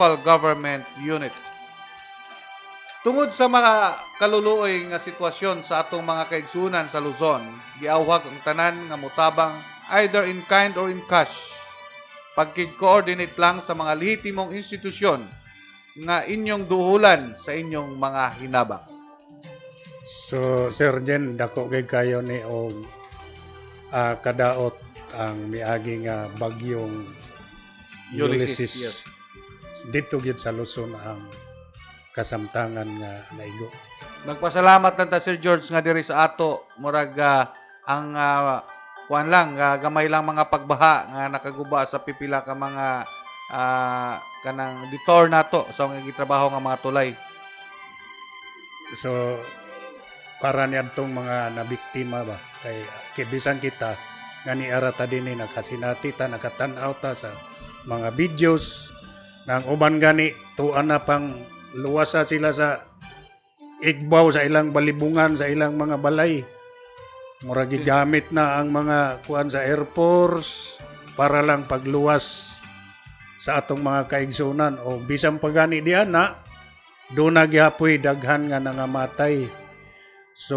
municipal government unit. Tungod sa mga kaluluoy nga sitwasyon sa atong mga kaigsunan sa Luzon, giawhag ang tanan nga mutabang either in kind or in cash. Pagkig-coordinate lang sa mga lehitimong institusyon nga inyong duhulan sa inyong mga hinabang. So, Sir Jen, dako kay kayo ni og kadaot ang miaging bagyong Ulysses, Ulysses. yes. Dito gyud sa Luzon ang kasamtangan nga naigo. Nagpasalamat lang ta Sir George nga diri sa ato murag ang kuan lang gamay lang mga pagbaha nga nakaguba sa pipila ka mga kanang detour nato sa mga gitrabaho nga mga tulay. So, para niadtong mga nabiktima ba kay bisan kita nga ni arata dinhi nakasinati ta nakatan-aw ta sa mga videos nang uban gani tuan na pang luwasa sila sa igbaw sa ilang balibungan sa ilang mga balay. Murag gigamit na ang mga kuan sa Air Force para lang pagluwas sa atong mga kaigsunan o bisan pa gani diyan na doon na gihapoy daghan nga nangamatay. So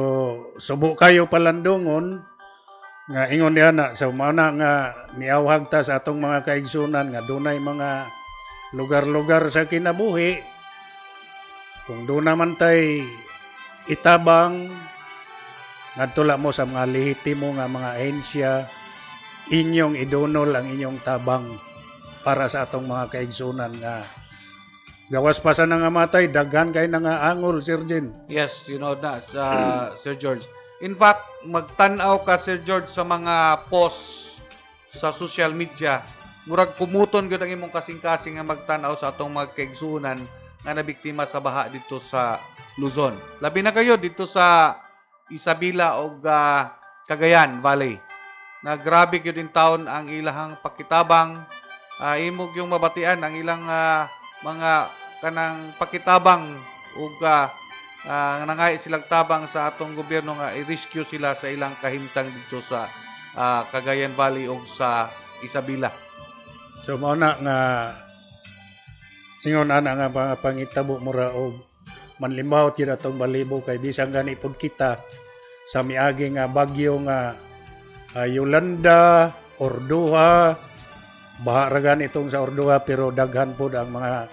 subo kayo palandungon nga ingon diyan na so mao na nga miawhag ta sa atong mga kaigsunan nga dunay mga lugar-lugar sa kinabuhi kung doon naman tay itabang ngadtula mo sa mga lehitimo nga mga ahensya inyong idonol ang inyong tabang para sa atong mga kaigsunan nga gawas pa sa nangamatay daghan kay nangaangol Sir Jen. Yes, you know na sa Sir George. In fact, magtan-aw ka Sir George sa mga posts sa social media. Murag kumuton gyud ang imong kasing-kasing nga magtan-aw sa atong mga kaigsunan nga nabiktima sa baha dito sa Luzon. Labi na kayo dito sa Isabela o Cagayan Valley. Na grabe gyud in taon ang ilahang pakitabang, imog yung mabatian ang ilang mga kanang pakitabang ug nangay silang tabang sa atong gobyerno nga i-rescue sila sa ilang kahimtang dito sa Cagayan Valley ug sa Isabela. So mao na nga singon ana nga mga pangitabo mura og manlimbaw gyud atong balibo kay bisan gani pud kita sa miagi nga bagyo nga Yolanda, Orduha, baha ra gani itong sa Orduha pero daghan pud ang mga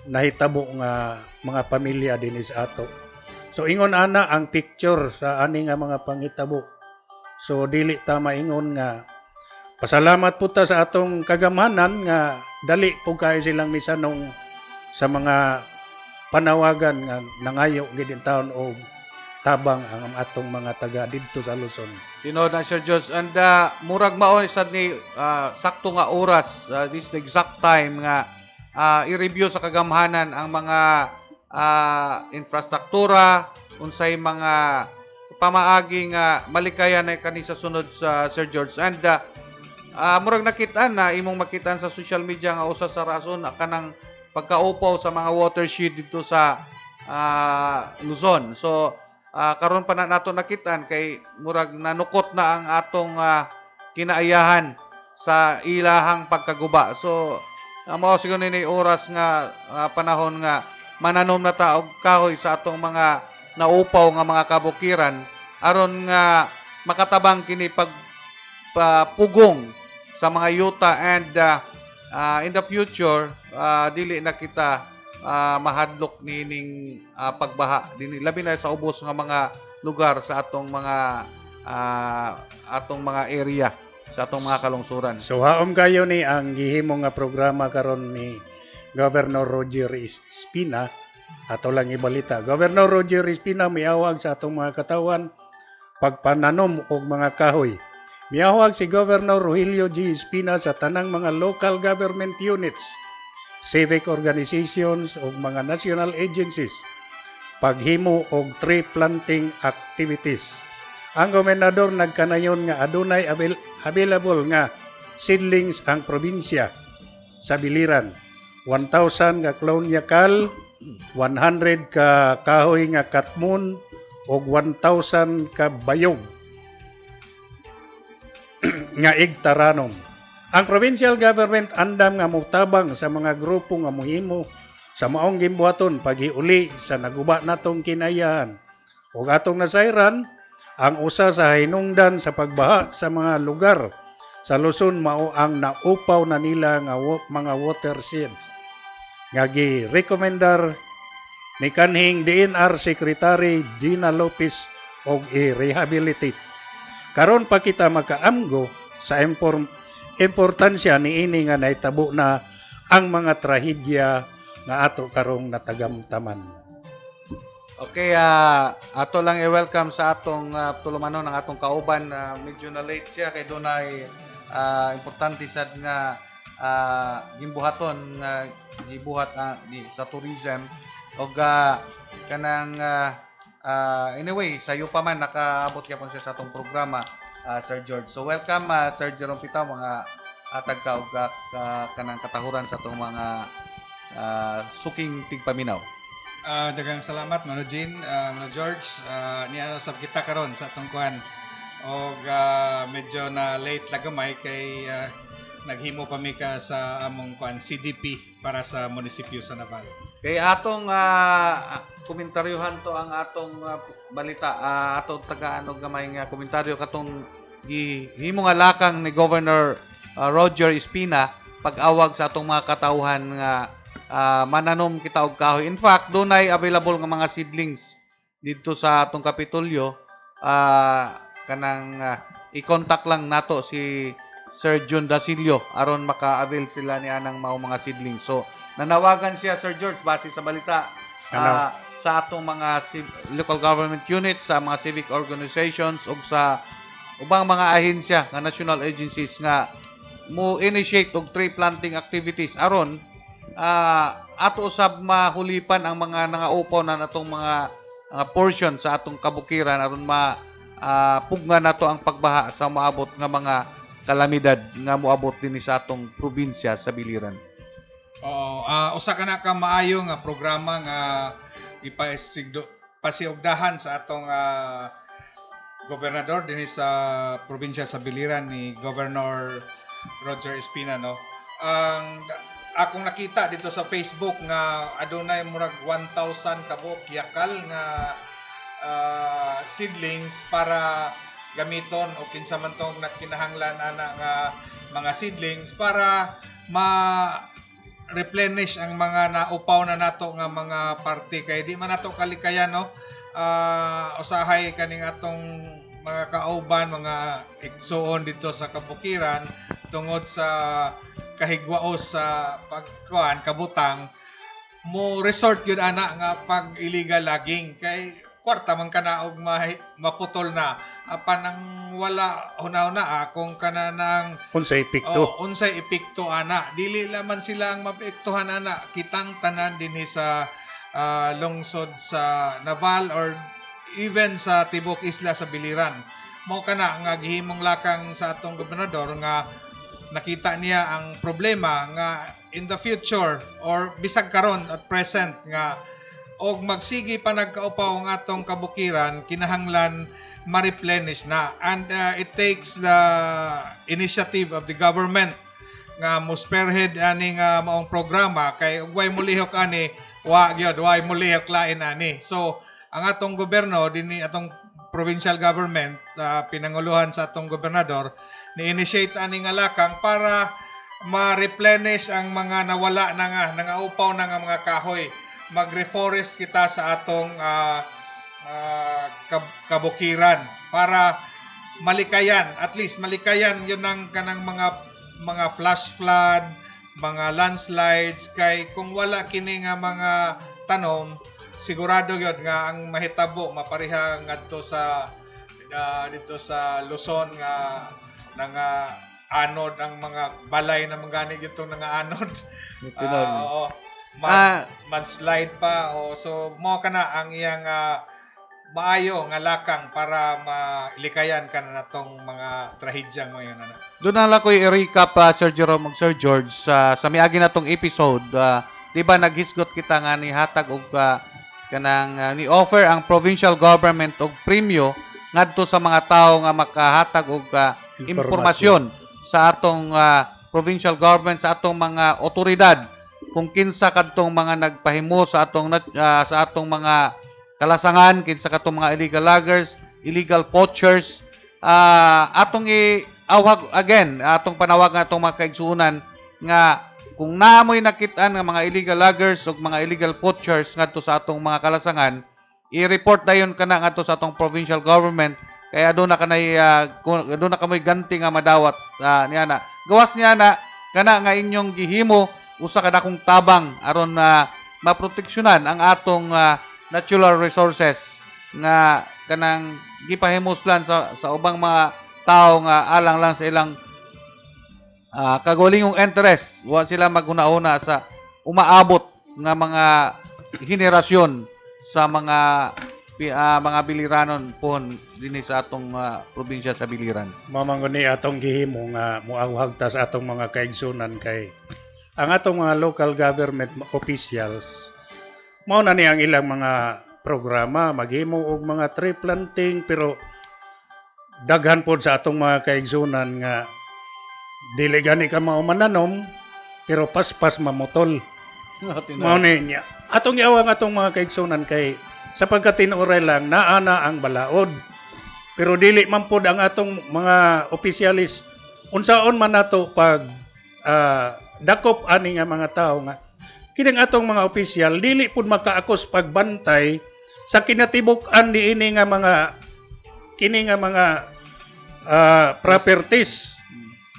nahitabo nga mga pamilya dinhi sa ato. So ingon ana ang picture sa ani nga mga pangitabo. So dili ta maingon nga pasalamat po ta sa atong kagamhanan nga dali po kayo silang misanong sa mga panawagan nga nangayo gid taon og tabang ang atong mga taga didto sa Luzon. Tinod na Sir George and murag mao sad ni sakto nga oras this the exact time nga i-review sa kagamhanan ang mga infrastruktura unsay mga pamaagi nga malikayan na kani sa sunod sa Sir George and murag nakitaan na imong makitaan sa social media nga usa sa rason kanang pagkaupaw sa mga watershed dito sa Luzon. So karon pa na nato nakitaan kay murag nanukot na ang atong kinaayahan sa ilahang pagkaguba. So mao siguro ni oras nga panahon nga mananom na ta og kahoy sa atong mga naupaw nga mga kabukiran aron nga makatabang kini pagpugong sa mga yuta and in the future dili na kita mahadlok nining pagbaha dinhi labi na sa ubos nga mga lugar sa atong mga area sa atong mga kalungsuran. So haom kayo ni ang gihimo nga programa karon ni Governor Roger Espina ato lang ibalita. Governor Roger Espina miawag sa atong mga katawan pagpananom og mga kahoy. Miawag si Governor Rogelio G. Espina sa tanang mga local government units, civic organizations ug mga national agencies paghimo og tree planting activities. Ang gobernador nagkanayon nga adunay available nga seedlings ang probinsya sa biliran. 1,000 ka clone yakal, 100 ka kahoy nga katmon og 1,000 ka bayog nga igtaranom. Ang provincial government andam nga mutabang sa mga grupo nga muhimo sa maong gimbuhaton paghiuli sa naguba natong kinayahan. Ug atong nasayran ang usa sa hinungdan sa pagbaha sa mga lugar sa Luzon mao ang naupaw na nila nga mga watersheds nga gi-recomendar ni kanhing DNR Secretary Gina Lopez og i-rehabilitate. Karon pa kita makaamgo sa importansya niini nga nahitabo na ang mga trahedya nga ato karong natagamtaman. Okay, ato lang i-welcome sa atong tulumanon ang atong kauban. Medyo na late siya kay dunay importante sad nga gimbuhaton nga gibuhat sa tourism og kanang anyway sayo pa man nakaabot gyapon siya sa atong programa, Sir George. So welcome, Sir Jerome Pitaw, mga atag ka og kanang katahuran sa atong mga suking tigpaminaw. Daghang salamat Mano Jean, Mano George. Niya sab kita karon sa atong kuan. Og medyo na late lagamay kay naghimo pa mi ka sa among kuan CDP para sa munisipyo sa Naval. Kay atong komentaryohan to ang atong balita, atong tagaan og gamay nga komentaryo katong gihimo nga lakang ni Governor Roger Espina pag-awag sa atong mga katawhan nga mananom kita og kahoy. In fact, dunay available nga mga seedlings dito sa atong Kapitolyo. Kanang i-contact lang nato si Sir Jun Dasilio aron maka-avail sila ni anang mga seedlings. So, nanawagan siya, Sir George, base sa balita sa atong mga local government units, sa mga civic organizations ug sa ubang mga ahensya nga national agencies nga mo initiate og tree planting activities aron ato usab mahulipan ang mga nangaupaw na natong mga portion sa atong kabukiran aron pugna nato ang pagbaha sa moabot nga mga kalamidad nga moabot dinhi sa atong probinsya sa biliran. Oo, usa ka na ka maayo nga programa nga pasiugdahan sa atong gobernador dinhi sa probinsya sa biliran ni Governor Roger Espina, no. Ang akong nakita dito sa Facebook nga adunay murag 1,000 kabuk yakal nga seedlings para gamiton o kinsa man tong kinahanglan ana nga mga seedlings para replenish ang mga naupaw na nato nga mga parte kay di man nato kalikayan, no. Usahay kaning atong mga kauban, mga igsoon dito sa kabukiran tungod sa kahigwaos sa pagkuan kabutang mo resort yun ana nga pag illegal logging kay kwarta man kana og maputol na apan nang wala huna-huna kung kana nang Unsay epekto? Unsay epekto ana dili laman sila ang mapektuhan ana kitang tanan dinhi sa lungsod sa Naval or even sa tibok isla sa Biliran. Mao kana nga gihimong lakang sa atong gobernador nga nakita niya ang problema nga in the future or bisag karon at present nga og magsigi pa nagkaupaw ang atong kabukiran kinahanglan ma-replenish na and it takes the initiative of the government nga mo spearhead ani nga maong programa kay ug way mulihok ani wa gyud way mulihok lain ani. So ang atong gobyerno dinhi atong provincial government pinanguluhan sa atong gobernador ni-initiate ani nga lakang para ma-replenish ang mga nawala na nga nangaupaw na nga mga kahoy. Mag-reforest kita sa atong kabukiran para malikayan, at least malikayan yun ang kanang mga flash flood, mga landslides kay kung wala kini nga mga tanom sigurado yun nga ang mahitabo mapareha ngadto sa dito sa Luzon nga anod ang mga balay na mangani gitong nga anod. Oo. Slide pa so mo kana ang iyang maayo nga lakang para malikayan ka na natong mga trahedyang mo yun. Doon na lang ko i-recap, Sir Jerome ug Sir George, sa miagi natong episode. Di ba naghisgot kita nga ni hatag og kanang ni offer ang provincial government og premyo ngadto sa mga tawo nga makahatag og impormasyon sa atong provincial government sa atong mga otoridad kung kinsa kadtong mga nagpahimo sa atong mga kalasangan, kinsa kadtong mga illegal loggers, illegal poachers, atong iawhag again, atong panawag nga atong mga kaigsuonan nga kung naamoy nakit-an nga mga illegal loggers o mga illegal poachers ngadto sa atong mga kalasangan, i-report dayon kana ngadto sa atong provincial government kaya doon na kamoy ganti nga madawat niya na. Gawas niya na kana nga inyong gihimo usa ka dakong tabang aron maproteksyonan ang atong natural resources nga kanang gipahimoslan sa ubang mga tao nga alang lang sa ilang kagulingong interest. Wa sila maghuna-una sa umaabot nga mga henerasyon sa mga biliranon pohon dinhi sa atong probinsya sa Biliran. Mamanguni atong gihimo nga muawhag ta sa atong mga kaigsunan kay ang atong mga local government officials mao na ni ang ilang mga programa maghimo og mga tree planting pero daghan pod sa atong mga kaigsunan nga dili gani ka mao mananom pero paspas mamutol. Mao ni niya. Atong iawang atong mga kaigsunan kay sa pagkatinuray lang naana ang balaod. Pero dili man pod ang atong mga opisyalis unsaon man nato pag dakop ani nga mga tao nga kining atong mga opisyal dili pud makaakos pagbantay sa kinatibuk-an diini nga mga kini nga mga properties.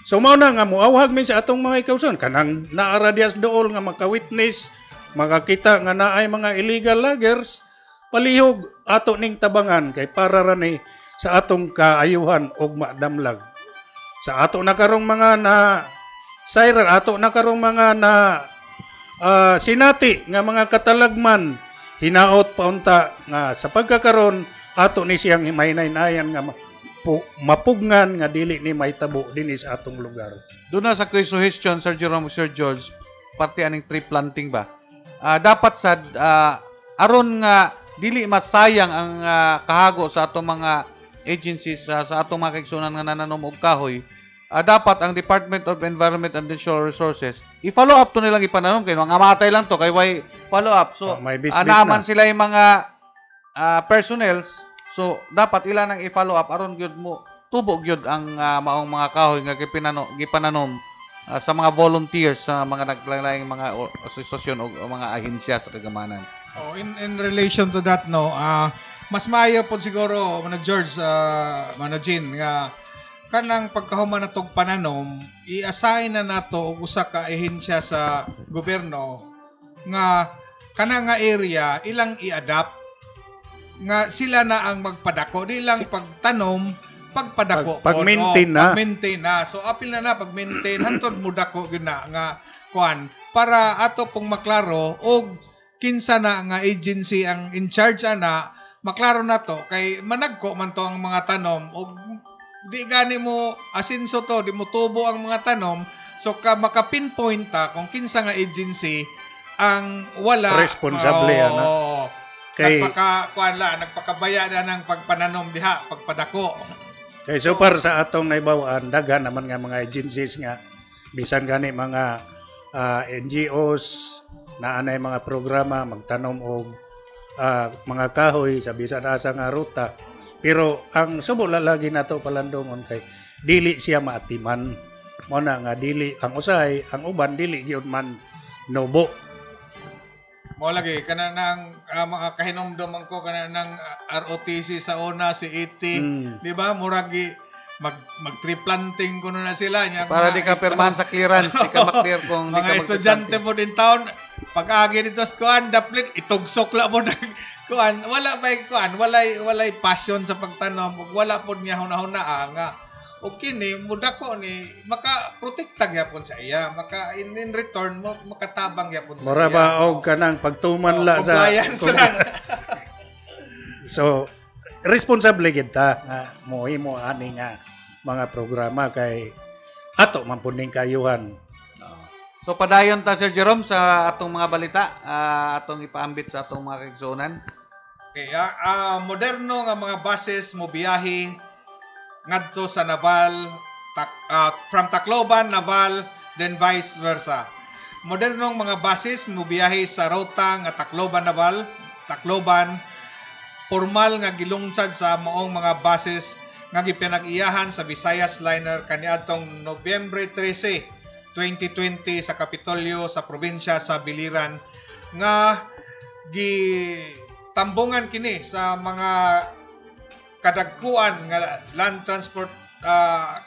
So mao na nga muawhag mi sa atong mga ikausan kanang naara dias dool nga maka-witness makakita nga naay mga illegal loggers palihog ato ning tabangan kay para ra ni sa atong kaayuhan og madamlag. Sa ato na karong mga na siren, ato na karong mga na sinati nga mga katalagman hinaot paunta nga sa pagkakaron ato ni siyang himaynay-nayan nga mapugngan nga dili ni mahitabo dinhi sa atong lugar. Doon na sa suggestion, Sir Jerome, Sir George, pati aning tree planting ba? Dapat sad aron nga dili masayang ang kahago sa atong mga agencies sa atong mga kaigsunan nga nananom og kahoy. Dapat ang Department of Environment and Natural Resources i-follow up to nilang ipananom kay mga matay lang to kay why follow up. So may business naaman na. sila yung mga personnels. So dapat ilan ang i-follow up aron gyud mo tubo gyud ang maong mga kahoy nga gipananom sa mga volunteers sa mga naglaing mga asosasyon o mga ahensya sa kagamanan. Oh, in relation to that no, mas maayo po siguro Mana George, Mana Jean nga kanang pagkahuman natong pananom, i-assign na nato og usa ka ahensya sa gobyerno nga kana nga area ilang i-adapt nga sila na ang magpadako, di lang pagtanom, pagpadako pag-maintain na. Pag-maintain na. So apil na pag-maintain hantod mo dako gyud na nga kuan para ato pong maklaro og kinsa na nga agency ang in charge ana maklaro na to kay managko man to ang mga tanom og di gani mo asinso to di mo tubo ang mga tanom so maka-pinpoint ta kung kinsa nga agency ang wala responsable ana. Kay nagpakabaya na ng pagpananom diha pagpadako. Kay so far sa atong naibawaan daghan naman nga mga agencies nga bisan gani mga NGOs na anay mga programa magtanom og mga kahoy sa bisan asa nga ruta. Pero ang subo lagi nato palandongon kay dili siya maatiman. Mo na nga dili ang usahay, ang uban dili gyud man nobo. Mo lagi kana nang mga kahinomdom ko kana nang ROTC sa una si ET, di ba? Muragi mag tree planting kuno na sila nya Para di ka perman sa clearance, di ka maklear kung di ka mga estudyante mo din taon pag-agi dito sa kuan daplin itugsok la mo nag kuan wala bay kuan walay passion sa pagtanom ug wala pod niya hunahuna nga o kini mudako ni maka-protekta gyapon sa iya maka in return mo makatabang gyapon sa Mura iya. ba og kanang pagtuman la sa compliance lang. So responsable gid ta nga mohimo ani nga mga programa kay ato man pud ning kayuhan. So padayon ta Sir Jerome sa atong mga balita, atong ipaambit sa atong mga kaigsuonan. Kaya moderno nga mga buses mo biyahe ngadto sa Naval from Tacloban Naval then vice versa. Modernong mga bases mobiyahe sa ruta nga Tacloban Naval, Tacloban, formal nga gilungsad sa maong mga bases nga gipinag-iyahan sa Visayas Liner kaniadtong Nobyembre 13, 2020 sa Kapitolyo sa probinsya sa Biliran nga gitambungan kini sa mga kadagkuan nga land transport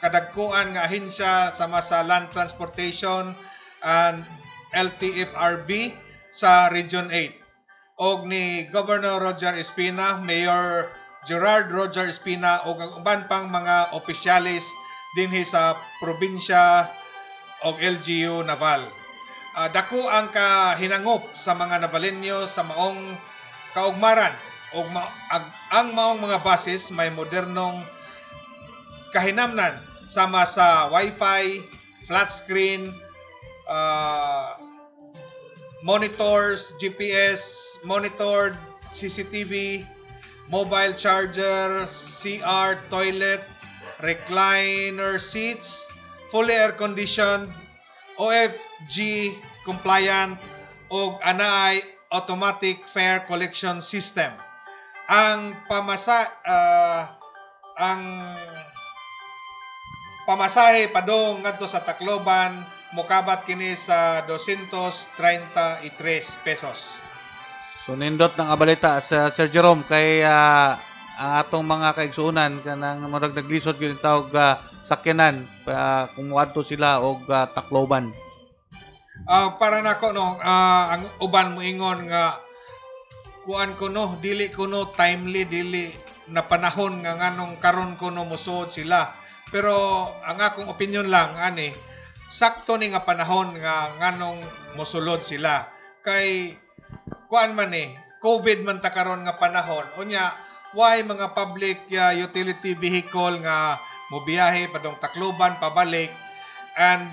kadagkuan nga ahensya sama sa land transportation and LTFRB sa Region 8 og ni Governor Roger Espina, Mayor Gerard Roger Espina ug ang uban pang mga opisyalis dinhi sa probinsya og LGU Naval. Dako ang kahinangop sa mga Navalenyo sa maong kaugmaran ug ang maong mga bases may modernong kahinamnan sama sa Wi-Fi, flat screen, monitors, GPS, monitored, CCTV, mobile charger, CR, toilet, recliner seats, fully air-conditioned, OFG compliant, ug anaay automatic fare collection system. Ang pamasahe padong ngadto sa Tacloban mokabat kini sa 233 pesos. So nindot ng abalita sa Sir Jerome kay ang atong mga kaigsuonan kanang murag naglisod gyud tawag sakyanan kung moadto sila og Tacloban. Para nako no, ang uban moingon nga kuan ko no, dili ko no timely, dili na panahon nga nganong karon ko no mosuod sila. Pero ang akong opinion lang ani, sakto ni nga panahon nga nganong mosulod sila. Kay kuan man COVID man ta karon nga panahon. Unya, why mga public utility vehicle nga mobiyahe padong Tacloban pabalik and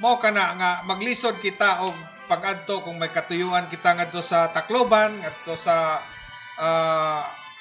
mao kana nga maglisod kita og pag-adto kung may katuyuan kita ngadto sa Tacloban, ngadto sa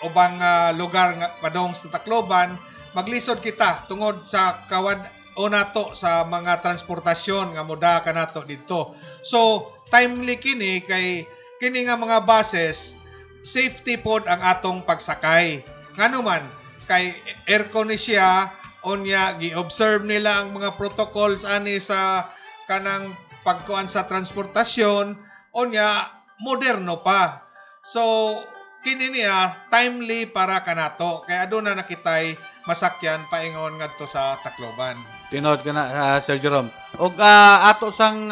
ubang lugar nga padong sa Tacloban, maglisod kita tungod sa kawad o nato sa mga transportasyon nga moda kanato didto. So timely kini kay kini nga mga buses safety pod ang atong pagsakay. Ngano man kay aircon ni siya onya gi-observe nila ang mga protocols ani sa kanang pagkuan sa transportasyon onya moderno pa. So kini niya timely para kanato kay aduna nakitay masakyan paingon ngadto sa Tacloban. Tinod ka na Sir Jerome. Og ato sang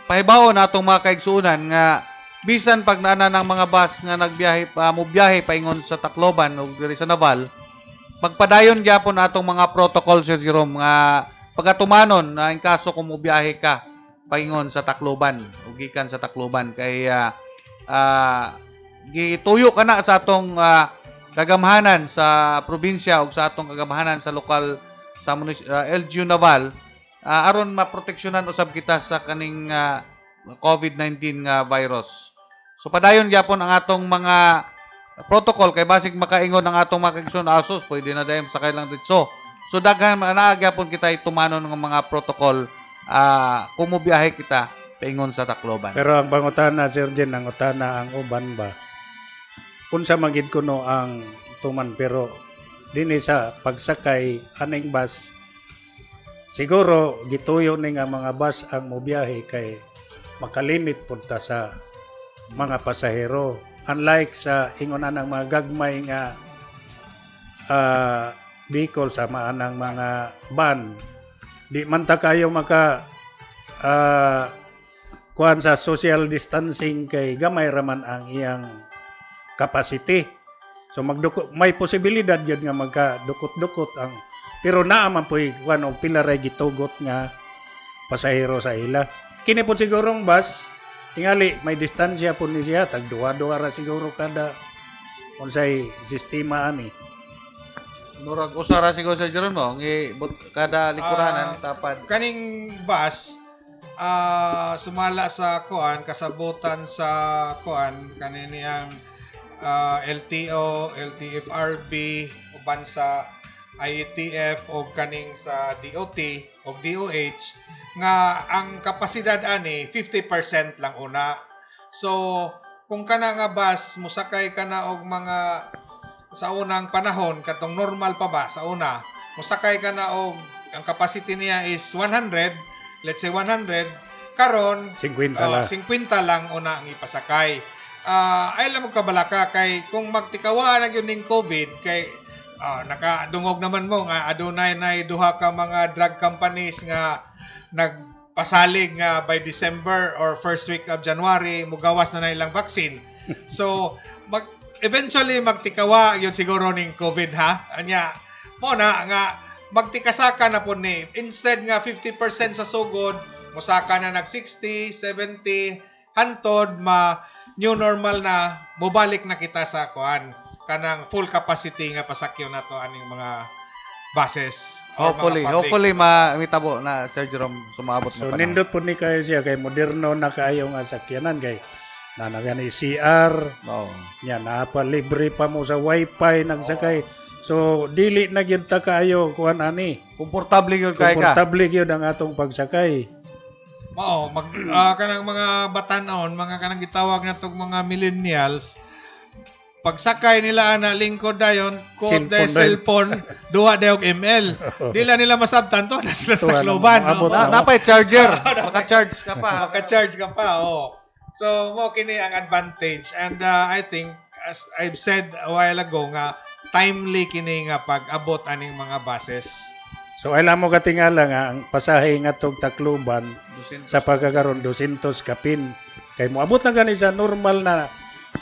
pahibaon atong mga kaigsuonan nga bisan pag naana ng mga bus nga nagbiyahe mobiyahe paingon sa Tacloban o diri sa Naval, pagpadayon gyapon atong mga protocol Sir Jerome nga pagatumanon na in kaso kung mobiyahe ka paingon sa Tacloban o gikan sa Tacloban kay gituyo ka na sa atong kagamhanan sa probinsya o sa atong kagamhanan sa lokal sa LGU Naval aron maproteksyonan usab kita sa kaning COVID-19 nga virus. So padayon gyapon ang atong mga protocol kay basig makaingon ang atong mga kaigsuon asos pwede na dayon sakay lang dito. So daghan na gyapon kita tumanon ng mga protocol kung mobiyahe kita paingon sa Tacloban. Pero ang pangutana Sir Jen, ang utana ang uban ba unsa magid kuno ang tuman pero dinhi sa pagsakay aning bus siguro gituyo ni nga mga bus ang mobiyahe kay makalimit pud ta sa mga pasahero unlike sa ingon anang mga gagmay nga vehicle sa maanang mga van di man ta kayo maka kuan sa social distancing kay gamay raman ang iyang capacity. So may posibilidad yun nga magkadukot-dukot ang pero naa man po'y kuan og pila ray gitugot nga pasahero sa ila. Kini po sigurong bus tingali may distansya po ni siya tag duwa-duwa ra siguro kada unsay sistema ani. Murag usara siguro sa Jerome mo kada likuranan tapad. Kaning bus sumala sa kuan kasabutan sa kuan kanini ang LTO, LTFRB, uban sa IETF o kaning sa DOT o DOH nga ang kapasidad ani 50% lang una. So kung kana nga bus musakay ka na og mga sa unang panahon katong normal pa ba sa una musakay ka na og ang capacity niya is 100, let's say 100, karon 50 lang. 50 lang una ang ipasakay. Ay lang mo kabalaka kay kung magtikawa na gyud ning COVID kay nakadungog naman mo nga adunay nay duha ka mga drug companies nga nagpasalig nga by December or first week of January mugawas na ilang vaccine. So eventually magtikawa yun siguro ning COVID ha. Anya mo na nga magtikasaka na po ni instead nga 50% sa sugod musaka na nag 60, 70 hantod new normal na mobalik na kita sa kuan kanang full capacity nga pasakyo na to aning mga buses or Hopefully, mga public. hopefully mitabo na Sir Jerome sumabot So na panahon. nindot po ni kayo siya kay moderno na kayo nga sakyanan kay nanagani CR Oo. nya napa libre pa mo sa wifi nagsakay. So dili na gyud ta kaayo kuan ani. Komportable yun kay ka. Komportable gyud ang atong pagsakay. Mao kanang mga batanon, mga kanang gitawag na tong mga millennials, pagsakay nila ana lingkod dayon, Cellphone kod day dayon. cellphone, duha dayog ML. Dila nila masabtan to, na sila Tuwa sa na, kloban. maabot no? na. Napay charger. Maka-charge ka pa. Maka-charge ka pa, oh. So, mo kini ang advantage. And I think, as I've said a while ago, nga timely kini nga pag-abot aning mga buses. So alam mo katingala nga ang pasahe nga tong Tacloban sa pagkakaroon 200 kapin kay moabot na gani sa normal na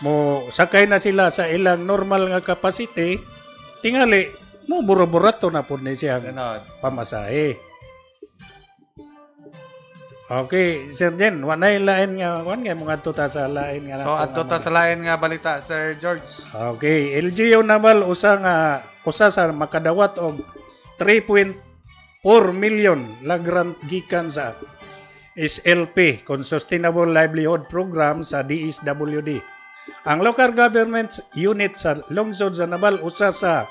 mo sakay na sila sa ilang normal nga capacity tingali mo buro-burato na pud ni siya Ganon. pamasahe. Okay, Sir Jen, wanay lain nga wan nga mga tuta sa lain nga So adto ta sa lain nga balita Sir George. Okay, LGU naman usa sa makadawat og 3.4 million lagrant gikan sa SLP kon Sustainable Livelihood Program sa DSWD. Ang local government unit sa lungsod sa Naval usa sa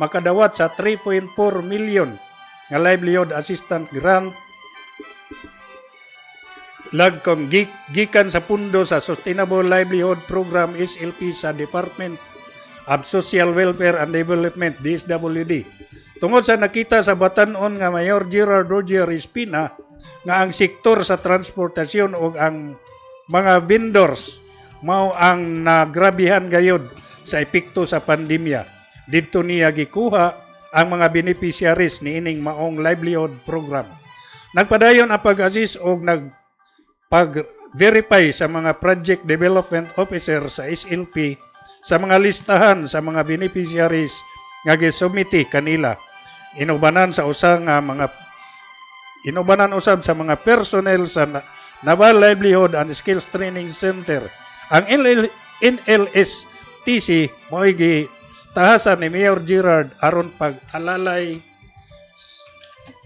makadawat sa 3.4 million nga livelihood assistance grant lagkong gikan sa pundo sa Sustainable Livelihood Program SLP sa Department of Social Welfare and Development DSWD. Tungod sa nakita sa batan-on nga Mayor Gerard Roger Espina nga ang sektor sa transportasyon o ang mga vendors mao ang nagrabihan gayud sa epekto sa pandemya. Didto niya gikuha ang mga beneficiaries niining maong livelihood program. Nagpadayon ang pag-assist o pag-verify sa mga project development officer sa SLP sa mga listahan sa mga beneficiaries nga gisumiti kanila. Inubanan usab sa mga personnel sa Naval Livelihood and Skills Training Center. Ang NLSTC mo'y gitahasan ni Mayor Gerard aron pag-alalay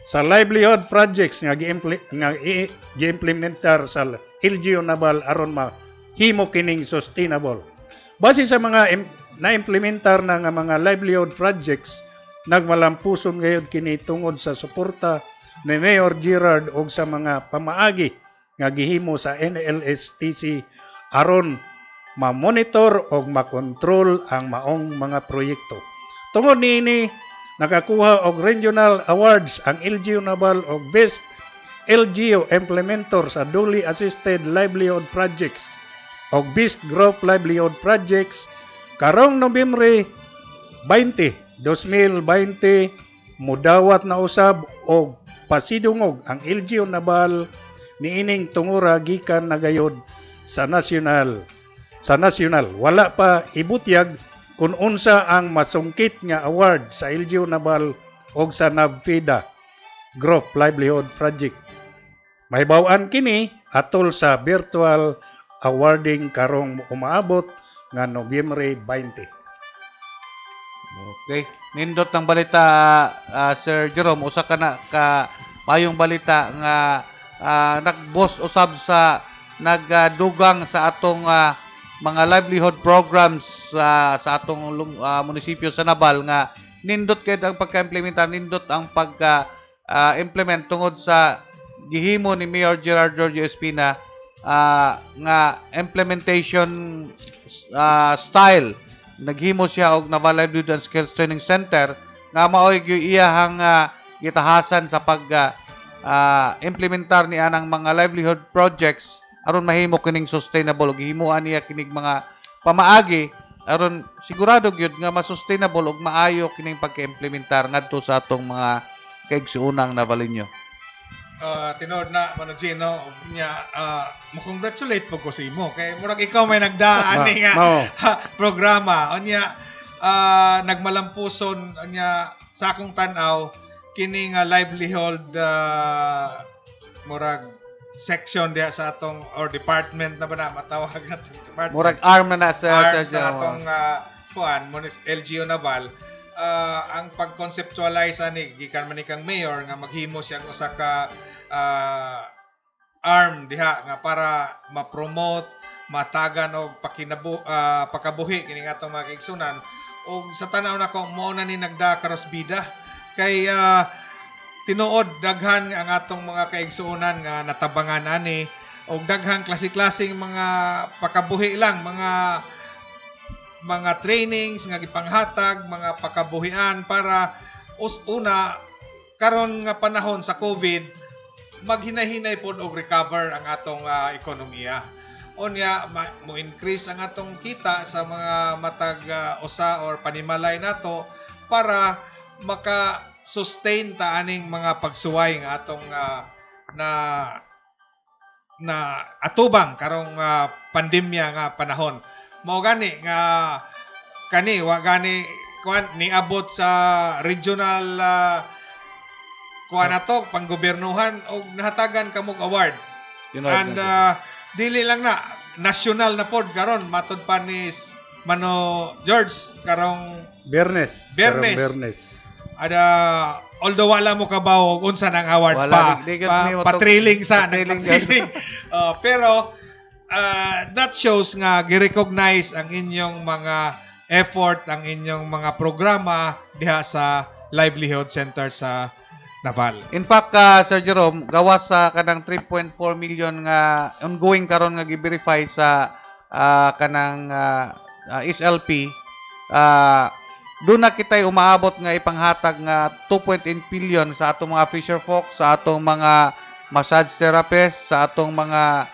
sa livelihood projects nga gi-implementar sa LGU Naval aron mahimo kining sustainable. Base sa mga na-implementar na nga mga livelihood projects, nagmalampuson gayud kini tungod sa suporta ni Mayor Gerard og sa mga pamaagi nga gihimo sa NLSTC aron ma-monitor og makontrol ang maong mga proyekto. Tungod niini nakakuha og regional awards ang LGU Naval og Best LGU Implementer sa Duly Assisted Livelihood Projects og Best Group Livelihood Projects karong Nobyembre 2020 mudawat na usab og pasidungog ang LGU Naval niining tungura gikan na gayud sa nasyonal. Wala pa ibutyag kung unsa ang masungkit nga award sa LGU Naval og sa NAVFIDA Group Livelihood Project. Mahibaw-an kini atol sa virtual awarding karong umaabot nga Nobyembre 20. Okay. Nindot ng balita Sir Jerome usa ka na ka mayong balita nga nagbos usab sa nagdugang sa atong mga livelihood programs sa atong munisipyo sa Naval nga nindot kay ang pagka-implementa nindot ang pagka implement tungod sa gihimo ni Mayor Gerard Giorgio Espina nga implementation style. Naghimo siya og Naval Livelihood and Skills Training Center nga maoy iyahang gitahasan sa pag implementar ni anang mga livelihood projects aron mahimo kining sustainable ug himuan niya kining mga pamaagi aron sigurado gyud nga ma-sustainable ug maayo kining pagka-implementar ngadto sa atong mga kaigsuonang Navalinyo. Tinod na Manogino nya mo-congratulate po ko sa imo kay murag ikaw may nagdaan ni nga Mao. programa unya nagmalampuson unya sa akong tan-aw kini nga livelihood murag section diha sa atong or department na ba na matawag na department Murag arm na sa sa atong kuan LGU Naval. Ang pag-conceptualize ani gikan man ni kang mayor nga maghimo siyang usa ka arm diha nga para ma-promote matagan og pakabuhi kini nga atong mga kaigsunan og sa tanaw nako mo na ni nagda karos bida kay tinuod daghan ang atong mga kaigsuonan nga natabangan ani og daghang klase-klaseng mga pakabuhi lang mga trainings nga gipanghatag, mga pakabuhian para una karon nga panahon sa COVID maghinay-hinay pod og recover ang atong ekonomiya. Unya mo increase ang atong kita sa mga matag usa or panimalay nato para maka-sustain ta aning mga pagsuway nga atong na atubang karong pandemya nga panahon. Mao gani nga kani wa gani kuan niabot sa regional kuan nato panggobernuhan og nahatagan kamog award. And dili lang na national na pod karon matud pa ni Mano George karong Biyernes. ada although wala mo kabaw og unsa nang award Wala, di gyud mo patriling sa patriling patriling. Pero that shows nga gi-recognize ang inyong mga effort, ang inyong mga programa diha sa livelihood center sa Naval. In fact, Sir Jerome, gawas sa kanang 3.4 million nga ongoing karon nga gi-verify sa kanang SLP, doon na kita'y umaabot nga ipanghatag nga 2.8 billion sa atong mga fisher folk, sa atong mga massage therapist, sa atong mga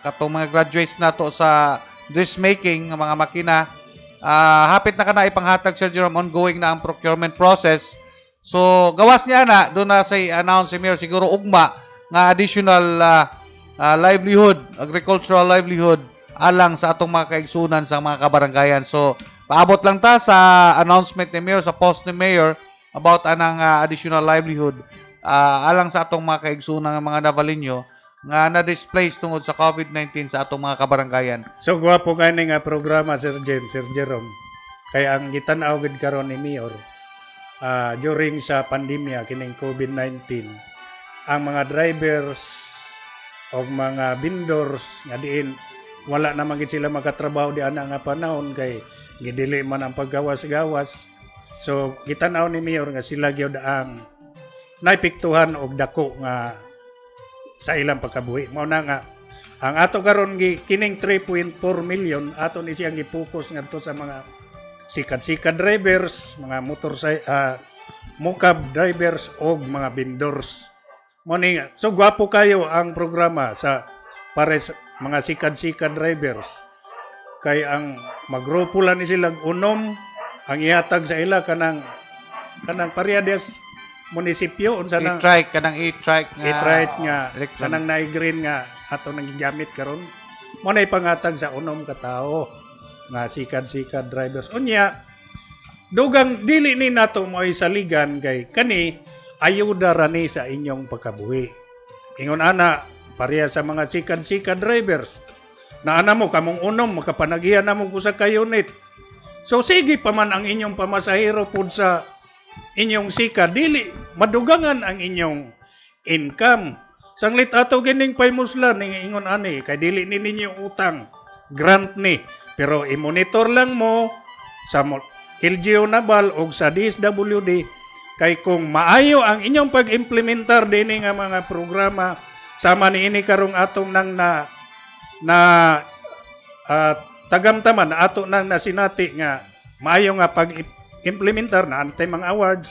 katong mga graduates nato sa dressmaking nga mga makina. Hapit na kana ipanghatag, Sir Jerome, ongoing na ang procurement process. So gawas niya na doon na say announce si Mayor siguro ugma nga additional livelihood, agricultural livelihood alang sa atong mga kaigsunan sa mga kabaranggayan. So paabot lang ta sa announcement ni Mayor, sa post ni Mayor about anang additional livelihood alang sa atong mga kaigsunan nga mga Navalinyo nga na-displace tungod sa COVID-19 sa atong mga kabaranggayan. So gwapo kani nga programa Sir Jerome. Kay ang gitan-aw gid karon ni Mayor during sa pandemya kining COVID-19 ang mga drivers o mga vendors nga diin wala naman gid sila makatrabaho di ana nga panahon kay gidili man ang paggawas-gawas. So gitan-aw ni Mayor nga sila gyud ang naipiktuhan og dako nga sa ilang pagkabuhi. Mao na nga ang ato karon kining 3.4 million ato ni siyang gi-focus ngadto sa mga sikat-sikat drivers, mga mukab drivers og mga vendors. Mao ni nga. So gwapo kayo ang programa sa para sa mga sikat-sikat drivers. Kay ang magrupo lang ni sila unom ang ihatag sa ila kanang paredes munisipyo unsa na E-trike nga kanang na-green nga ato nang gigamit karon mo na ipangatag sa unom ka tawo nga sikat drivers unya dugang dili ni nato mo saligan kay kani ayuda ra ni sa inyong pagkabuhi ingon ana pareha sa mga sikat drivers na ana mo kamong unom makapanagihan namo usa ka unit so sige pa man ang inyong pamasahero pud sa inyong sika dili madugangan ang inyong income sanglit ato gining paymuslan ning ingon ani kay dili ni ninyo utang grant ni pero i-monitor lang mo sa LGU Naval o sa DSWD Kay kung maayo ang inyong pag-implementar dinhi nga mga programa sama niini karong atong nang na tagamtaman na ato nang nasinati nga maayo nga pag-implementar na antay mga awards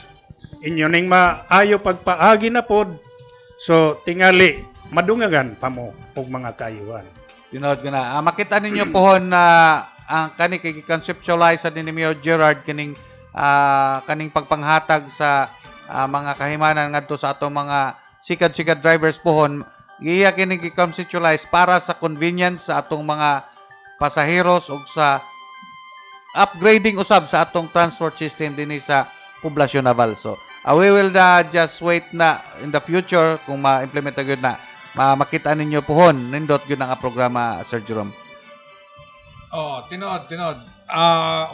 inyo ning maayo pagpaagi na pod. So tingali madungagan pa mo og mga kayuhan. Tinood ko na. Makita ninyo pohon na ang kani kay conceptualize din ni Mayor Gerard kaning pagpanghatag sa mga kahimanan ngadto sa atong mga sikad-sikad drivers pohon. Iya kini gi-conceptualize para sa convenience sa atong mga pasaheros ug sa upgrading usab sa atong transport system dinhi sa poblasyon naval. So, we will just wait na in the future kung ma-implement na gyud na. Makita ninyo pohon nindot gyud ang programa, Sir Jerome. Oh, tinod.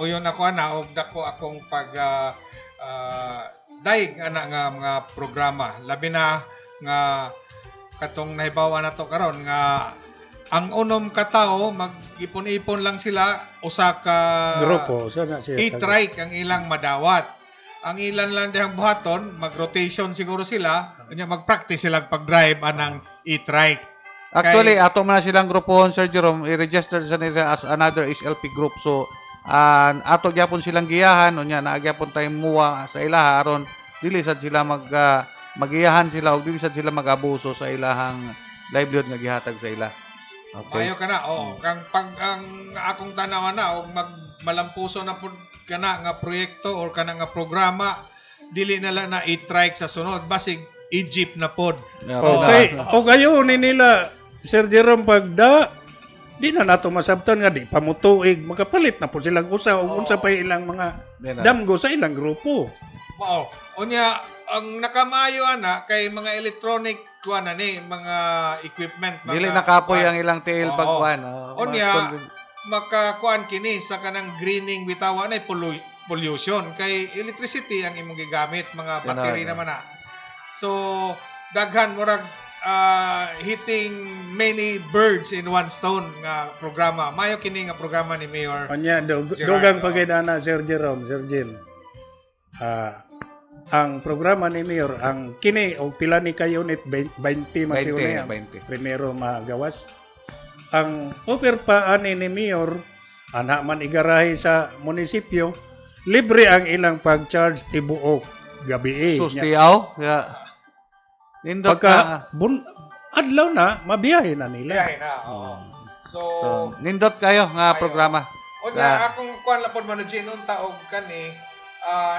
Uyon ako ana og dako akong pag daig ana nga mga programa. Labi na nga katong nahibawa nato karon nga ang unom ka tawo mag-ipon-ipon lang sila usa ka Grupo sana siya. e-trike ang ilang madawat. Ang ilan lang dihang buhaton, mag-rotation siguro sila, kanya mag-practice sila pag-drive anang e-trike. Actually, ato man na silang grupohon, Sir Jerome, i-register sa nila as another SLP group. So, ato gyapon silang giyahan, unya na gyapon tayong muwa sa ilaha aron dili sad sila magiyahan sila og dili sad sila mag-abuso sa ilahang livelihood nga gihatag sa ila. Okay. Mayo ka na, kang pag ang akong tanawan na og malampuso na pud kana nga proyekto or kana nga programa, dili na lang na i-trike sa sunod, basig Egypt na pod. Okay, o kayo ni nila Sir Jerome pagda di na nato masabtan nga di pamutuig makapalit na po silang usa ug unsa pa ilang mga damgo sa ilang grupo. Mao, unya ang nakamayo ana kay mga electronic kuan na ni mga equipment mga Dili nakapoy ang ilang tiil Oo. pagkuan. Unya makakuan kini sa kanang greening bitawa na pollution kay electricity ang imong gigamit mga battery Ganun. naman na. So daghan murag hitting many birds in one stone nga programa. Mayo kini nga programa ni Mayor. Anya Gerard, dugang pagidana Sir Jerome, Sir Jim. Ang programa ni Mayor ang kini og pila ni ka unit 20 man siguro na yan. 20. Primero magawas. Ang offer pa ani ni Mayor ana man igarahe sa munisipyo libre ang ilang pag-charge tibuok gabi. Sustiaw. Nindot Pagka adlaw na mabiyahe na nila. Biyahe na. Oo. So nindot kayo nga Ayaw. programa. unya akong kuan lapod man ginunta og kani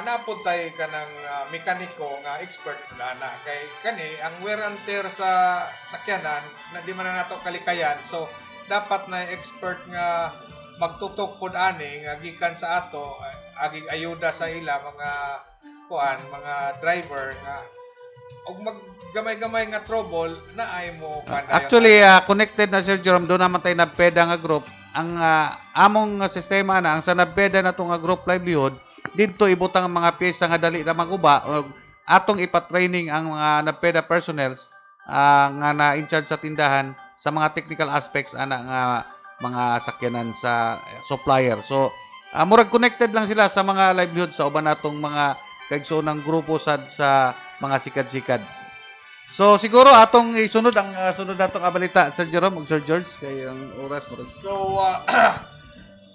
napod tayo ka ng mekaniko nga expert na kay kani ang wear and tear sa sakyanan na di man na nato kalikayan, so dapat na expert nga magtutok pod ani nga gikan sa ato agig ayuda sa ila mga kuan mga driver nga og maggamay-gamay nga trouble na ay mo pandayon. Actually, connected na Sir Jerome, doon naman tayo nabpeda nga group. Ang among sistema na, ang sa nabpeda na itong group livelihood, dito ibutang ang mga pyesa nga dali na maguba, atong ipatraining ang mga nabpeda personnels nga na-in charge sa tindahan sa mga technical aspects nga mga sakyanan sa supplier. So, murag connected lang sila sa mga livelihood sa uban natong mga kaigsoonang grupo sa mga sikad-sikad. So siguro atong isunod ang sunod natong balita, Sir Jerome ug Sir George kay ang oras murag. So,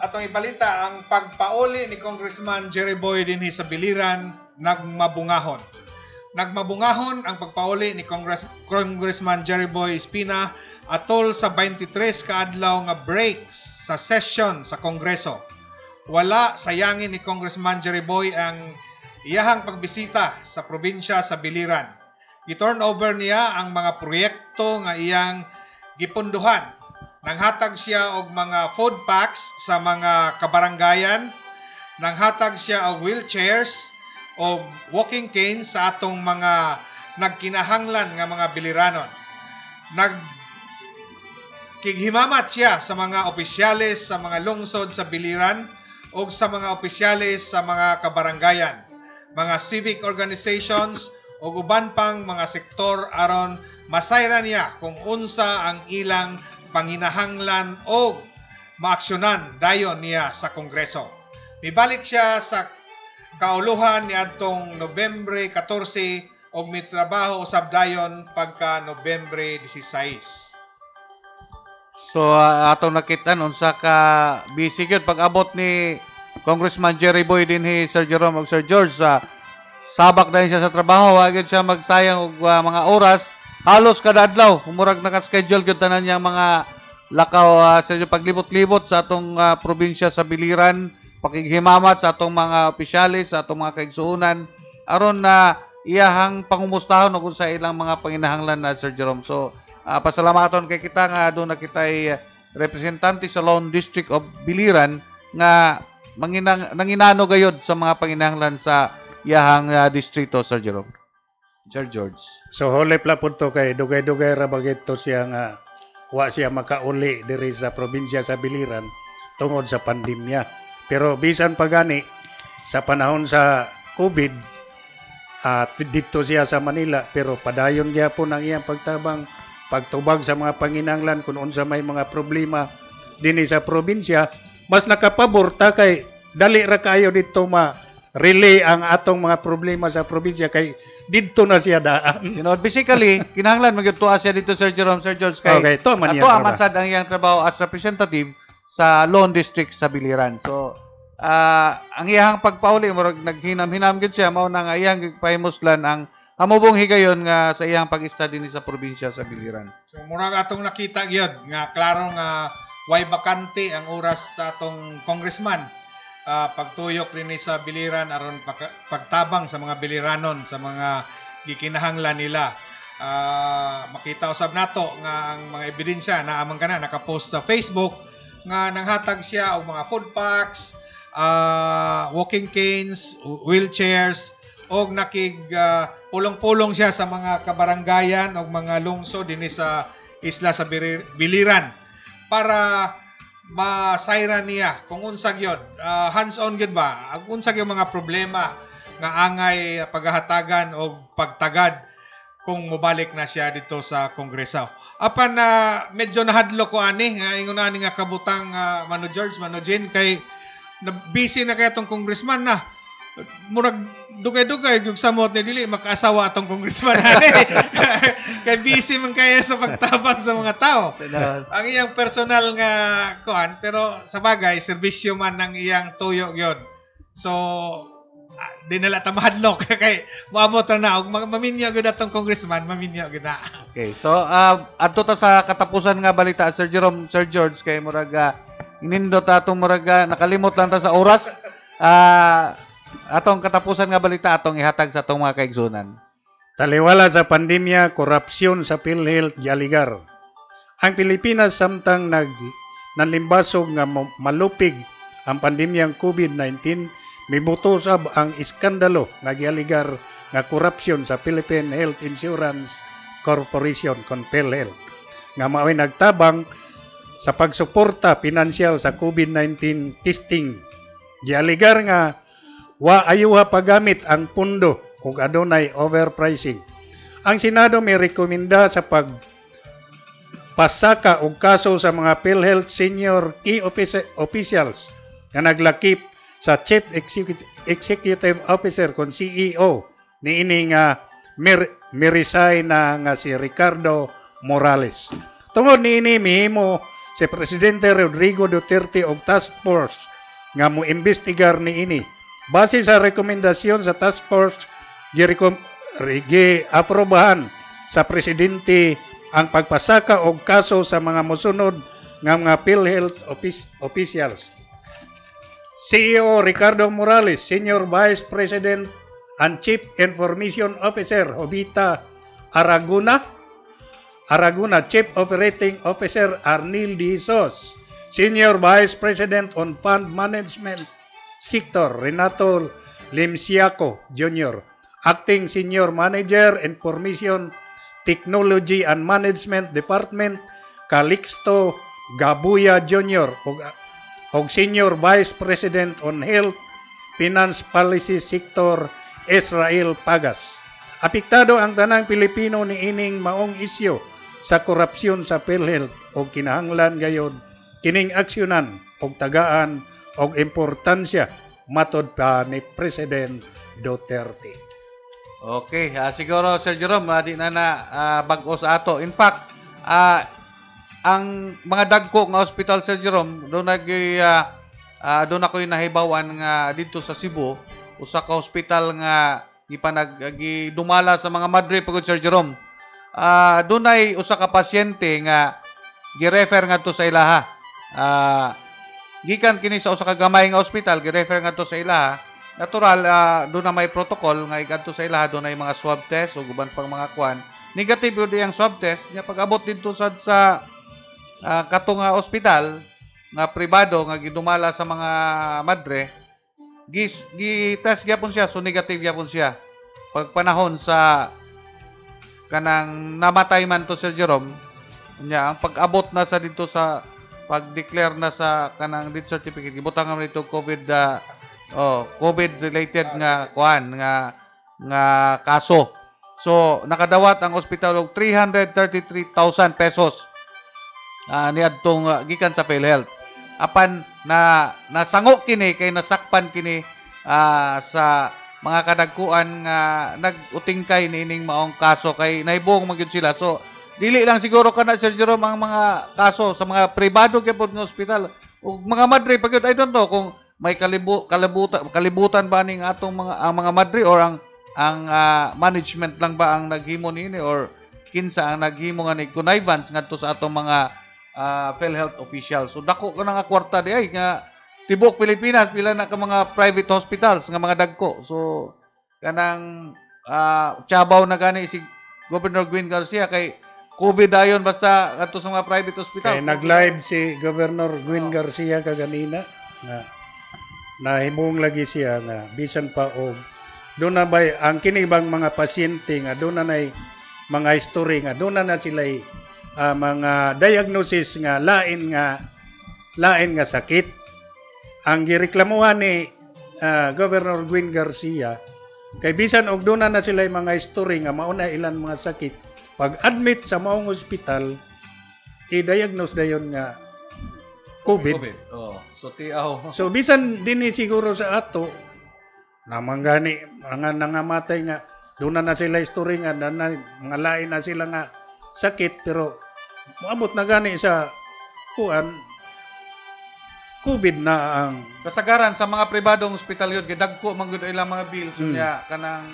atong ibalita ang pagpauli ni Congressman Jerry Boy dinhi sa Biliran nagmabungahon. Nagmabungahon ang pagpauli ni Congressman Jerry Boy Espina atol sa 23 ka adlaw nga break sa session sa Kongreso. Wala sayangin ni Congressman Jerry Boy ang iyahang pagbisita sa probinsya sa Biliran. I-turn over niya ang mga proyekto nga iyang gipunduhan. Nanghatag siya og mga food packs sa mga kabaranggayan. Nanghatag siya og wheelchairs o walking canes sa atong mga nagkinahanglan nga mga Biliranon. Nagkighimamat siya sa mga opisyales sa mga lungsod sa Biliran o sa mga opisyales sa mga kabaranggayan, mga civic organizations o uban pang mga sektor aron masayran niya kung unsa ang ilang panginahanglan o maaksyonan dayon niya sa Kongreso. Mibalik siya sa kauluhan ni adtong Nobyembre 14 og mitrabaho usab dayon pagka Nobyembre 16. So atong nakita unsa ka busy gyud pag-abot ni Congressman Jerry Boy dinhi Sir Jerome ug Sir George sa sabak dahil siya sa trabaho, wa gyud siya magsayang og mga oras. Halos kada adlaw murag naka-schedule gyud tanan niyang mga lakaw sa paglibot-libot sa atong probinsya sa Biliran, pakighimamat sa atong mga opisyalis, sa atong mga kaigsuonan aron na iyahang pangumustahon ug sa ilang mga panginahanglan na Sir Jerome. So pasalamaton kay kita nga doon na kita'y representante sa Lone District of Biliran nga nanginano gayod sa mga panginahanglan sa iyahang distrito, Sir Jerome. Sir George. So holip la pud to kay dugay-dugay ra bagay to siya nga wa siya makauli diri sa probinsya sa Biliran tungod sa pandemya. Pero bisan pa gani sa panahon sa COVID dito siya sa Manila pero padayon gyapon ang iyang pagtabang pagtubag sa mga panginahanglan kung unsa may mga problema dinhi sa probinsya. Mas nakapabor ta kay dali ra kayo dito relay ang atong mga problema sa probinsya kay didto na siya daan. You know, basically, kinahanglan magyutuwa siya dito, Sir Jerome, Sir George, kay Okay, ito man ato amasad ang iyang trabaho as representative sa Lone District sa Biliran. So, ang iyang pagpauli, murag naghinam-hinam gyud siya, mao na nga iyang pahimuslan ang hamubong higayon nga sa iyang pag-study ni sa probinsya sa Biliran. So murag atong nakita gyud nga klaro nga way bakante ang oras sa atong congressman pagtuyok rin sa Biliran aron pagtabang sa mga Biliranon sa mga gikinahanglan nila. Makita usab nato nga ang mga ebidensya na amang kana nakapost sa Facebook nga nanghatag siya og mga food packs, walking canes, wheelchairs og pulong-pulong siya sa mga kabarangayan o mga lungsod dinhi sa isla sa Biliran para masayra niya kung unsa gyud hands-on gyud ba ang unsa gyud mga problema nga angay paghahatagan o pagtagad kung mobalik na siya dito sa Kongreso. Apan medyo nahadlo ko ani nga ingon ani nga kabutang Mano George, Mano Jean kay busy na kay atong congressman na murag dugay-dugay yung samot ni dili makaasawa atong congressman ani kay busy man kaya sa pagtabang sa mga tao ang iyang personal nga kuan pero sa bagay serbisyo man ng iyang tuyo gyud so dinala ta mahadlok kay moabot na og maminyo gyud atong congressman maminyo gyud na. Okay, so adto ta sa katapusan nga balita, Sir Jerome, Sir George, kay murag inindot atong murag nakalimot lang ta sa oras. Atong katapusan nga balita atong ihatag sa atong mga kaigsunan. Taliwala sa pandemya, korupsyon sa PhilHealth gialigar. Ang Pilipinas samtang nanlimbasog nga malupig ang pandemyang COVID-19, mibuto sab ang iskandalo nga gialigar nga korupsyon sa Philippine Health Insurance Corporation kon PhilHealth nga mao'y nagtabang sa pagsuporta pinansyal sa COVID-19 testing. Gialigar nga wa ayuha paggamit ang pundo kung adunay overpricing. Ang Senado may rekomenda sa pagpasaka og kaso sa mga PhilHealth senior key officials nga naglakip sa Chief Executive Officer kon CEO niini nga mirisay na nga si Ricardo Morales. Tungod niini mihimo si Presidente Rodrigo Duterte og task force nga moimbestigar niini. Base sa rekomendasyon sa task force, gi-aprobahan sa presidente ang pagpasaka og kaso sa mga mosunod nga mga PhilHealth officials. CEO Ricardo Morales, Senior Vice President and Chief Information Officer Jovita Araguna, Chief Operating Officer Arnil D. Jesus, Senior Vice President on Fund Management Sector Renato Limsiaco Jr., Acting Senior Manager Information Technology and Management Department Calixto Gabuya Jr. og Senior Vice President on Health Finance Policy Sector Israel Pagas. Apektado ang tanang Pilipino niining maong isyu sa korupsyon sa PhilHealth og kinahanglan gayud kining aksyonan og tagaan og importansya matod pa ni President Duterte. Okay, siguro Sir Jerome, di bag-o sa ato. In fact, ang mga dagko nga hospital Sir Jerome, doon ako'y nahibawan nga dito sa Cebu, usa ka hospital nga gidumala sa mga madre pagod Sir Jerome. Doon ay usa ka pasyente nga gi-refer ngadto sa ilaha. Gikan kini sa usa ka gamay nga hospital, gi-refer ngadto sa ilaha. Natural, doon na may protocol nga igadto sa ilaha, doon ay mga swab test o guban pang mga kwan. Negative yun ang swab test. Nga pag-abot dito sa katong hospital nga pribado nga gidumala sa mga madre, gi-test gyapon siya, so negative gyapon siya. Pag panahon sa kanang namatay man to Sir Jerome, ang pag-abot na sa dito sa pag-declare na sa kanang death certificate, gibutang naman dito COVID related nga kaso. So nakadawat ang ospital og 333,000 pesos niadtong gikan sa PhilHealth. Apan nasango kini kay nasakpan kini sa mga kadagkuan nga nag-utingkay niining maong kaso kay naibong magyud sila. So dili lang siguro kana Sir Jerome ang mga kaso sa mga pribado gyapon nga ospital ug mga madre pagyud, I don't know kung may kalibutan ba ning atong mga madre or ang management lang ba ang naghimo niini or kinsa ang naghimo nga ni connivance ngadto sa atong mga PhilHealth officials. So dako ka nga kwarta di ay nga tibok Pilipinas pila na ka mga private hospitals nga mga dagko. So kanang tiyabaw na gani si Governor Gwen Garcia kay COVID ayon basta ngadto sa mga private hospital. Kay nag-live si Governor Gwen Garcia kaganina nga nahimong lagi siya nga bisan pa og doon na ba ang kinibang mga pasyente nga doon na mga history nga doon na sila mga diagnosis nga lain nga sakit. Ang gireklamuhan ni Governor Gwen Garcia kay bisan og doon na sila mga history nga mauna ilan mga sakit, pag admit sa maong ospital i-diagnose dayon nga COVID. Oh, so tiaw. So bisan dinhi siguro sa ato namang gani mga nangamatay nga doon na sila history nga mga lain na sila nga sakit, pero moabot na gani sa COVID na ang kasagaran sa mga pribadong ospital yun gidagko man gud ilang mga bills niya kanang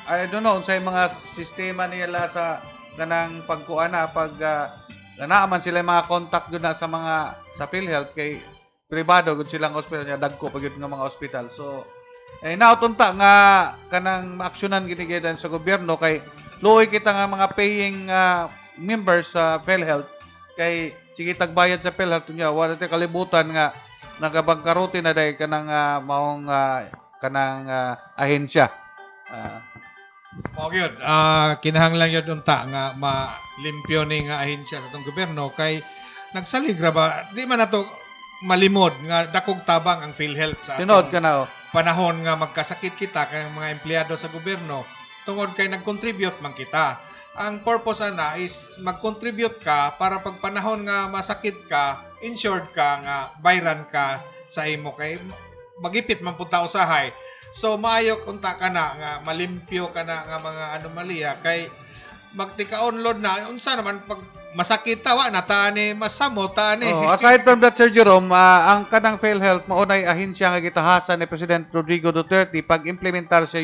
I don't know unsay mga sistema nila sa kanang pagkuana naaman sila mga contact gud na sa PhilHealth kay pribado gud silang ospital niya dagko pag yun nga mga ospital. So nautunta nga kanang maaksyonan ginigidan sa gobyerno kay luoy kita nga mga paying members sa PhilHealth kay sige tagbayad sa PhilHealth niya wala tay kalibutan nga nagabangkarote na dai kanang maong kanang ahensya. Mao gyud, kinahanglan yun unta nga malimpyo ni nga ahensya sa itong gobyerno kay nagsaligra ba di man nato malimod nga dakog tabang ang PhilHealth sa Tinod ka na panahon nga magkasakit kita kay mga empleyado sa gobyerno tungod kay nag-contribute man kita. Ang purpose ana is mag-contribute ka para pag panahon nga masakit ka, insured ka nga bayran ka sa imo kay magipit man punta usahay. So maayo unta ka na nga malimpyo ka na nga mga anomalya kay magtika-onload na unsa naman pag masakit tawa na tani masamo tani. Aside from that Sir Jerome, ang kanang PhilHealth maunay ahensya nga gitahasan ni President Rodrigo Duterte pag-implementar sa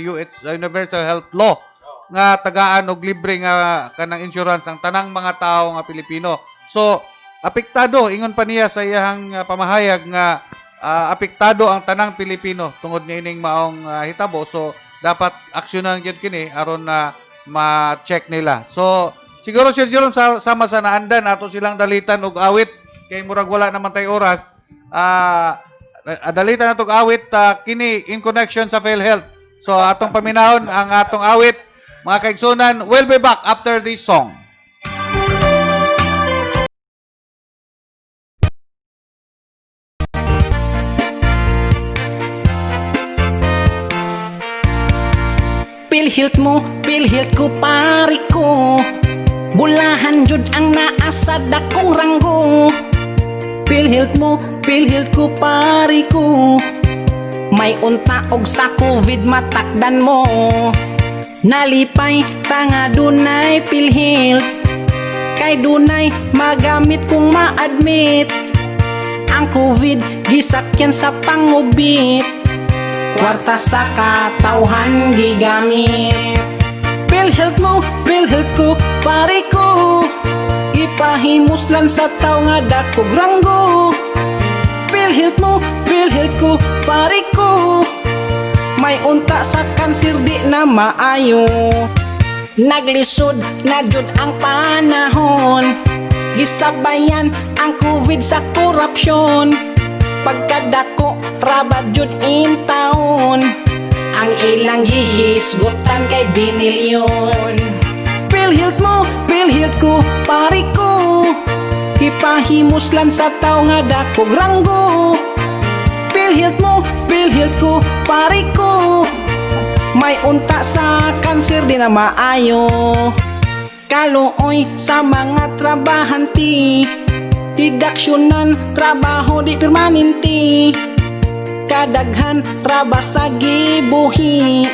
Universal Health Law nga tagaan og libre nga kanang insurance ang tanang mga tawo nga Pilipino. So apektado ingon pa niya sa iyang pamahayag nga apektado ang tanang Pilipino tungod niining maong hitabo. So dapat aksyonan gyud kini aron na ma-check nila. So siguro Sir Jerome sama sa naandan ato silang dalitan og awit kay murag wala naman tay oras. Dalitan natog awit kini in connection sa PhilHealth. So atong paminahon ang atong awit. Mga kaigsunan, we'll be back after this song. PhilHealth mo, PhilHealth ko pari ko. Bulahan jud ang naa sa dakong ranggo. PhilHealth PhilHealth mo, PhilHealth ko pari ko. May unta og sa COVID matakdan mo. Nalipay tanga dunay PhilHealth, kay dunay magamit kung ma-admit. Ang COVID gisakyan sa pangubit, kwarta sa katawhan gigamit. PhilHealth mo, PhilHealth ko pari ko. Ipahimuslan sa tao nga dakog ranggo. PhilHealth mo, PhilHealth ko pari ko. May unta sa kanser di na maayo. Naglisod na jud ang panahon, gisabayan ang COVID sa korupsyon. Pagkadako trabat jud in taon, ang ilang gihisgutan kay binilyon. PhilHealth mo, PhilHealth ko pari ko. Ipahimuslan sa tao nga dakog ranggo. PhilHealth mo, PhilHealth ko pari ko. May unta sa kanser di na maayo. Kaluoy sa mga trabahanti, didaksyonan trabaho di permanente. Kadaghan traba sa gibuhi,